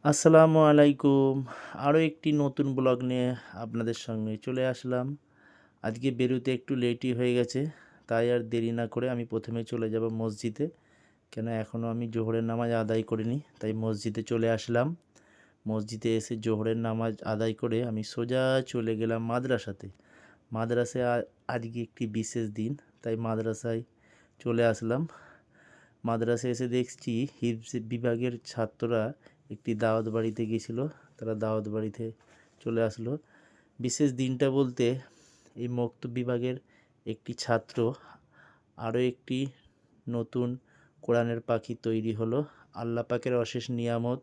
আসসালামু আলাইকুম। আরও একটি নতুন ব্লগ নিয়ে আপনাদের সঙ্গে চলে আসলাম। আজকে বেরোতে একটু লেটই হয়ে গেছে, তাই আর দেরি না করে আমি প্রথমে চলে যাব মসজিদে। কেন এখনও আমি জোহরের নামাজ আদায় করিনি, তাই মসজিদে চলে আসলাম। মসজিদে এসে জোহরের নামাজ আদায় করে আমি সোজা চলে গেলাম মাদ্রাসাতে। মাদ্রাসায় আজকে একটি বিশেষ দিন, তাই মাদ্রাসায় চলে আসলাম। মাদ্রাসায় এসে দেখছি হিফজ বিভাগের ছাত্ররা একটি দাওয়াত বাড়িতে গিয়েছিল, তারা দাওয়াত বাড়িতে চলে আসলো। বিশেষ দিনটা বলতে এই মক্তব বিভাগের একটি ছাত্র আরও একটি নতুন কোরআনের পাখি তৈরি হলো। আল্লাহ পাকের অশেষ নিয়ামত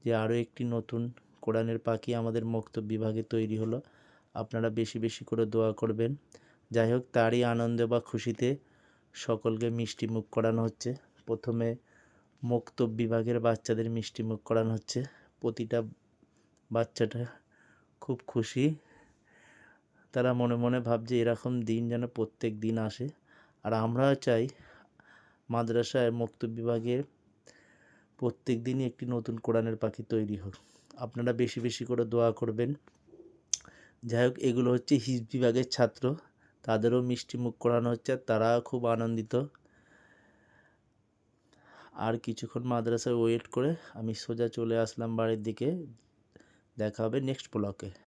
যে আরও একটি নতুন কোরআনের পাখি আমাদের মক্তব বিভাগে তৈরি হলো। আপনারা বেশি বেশি করে দোয়া করবেন। যাই হোক, তারই আনন্দে বা খুশিতে সকলকে মিষ্টি মুখ করানো হচ্ছে। প্রথমে মক্তব বিভাগের বাচ্চাদের মিষ্টি মুখ করানো হচ্ছে। প্রতিটা বাচ্চাটা খুব খুশি, তারা মনে মনে ভাবছে এরকম দিন যেন প্রত্যেক দিন আসে। আর আমরা চাই মাদ্রাসায় মক্তব বিভাগের প্রত্যেক দিনই একটি নতুন কোরআনের পাখি তৈরি হোক। আপনারা বেশি বেশি করে দোয়া করবেন। যাই হোক, এগুলো হচ্ছে হিফজ বিভাগের ছাত্র, তাদেরও মিষ্টি মুখ করানো হচ্ছে, তারা খুব আনন্দিত। আর কিছুক্ষণ মাদ্রাসায় ওয়েট করে আমি সোজা চলে আসলাম বাড়ির দিকে। দেখা হবে নেক্সট ব্লকে।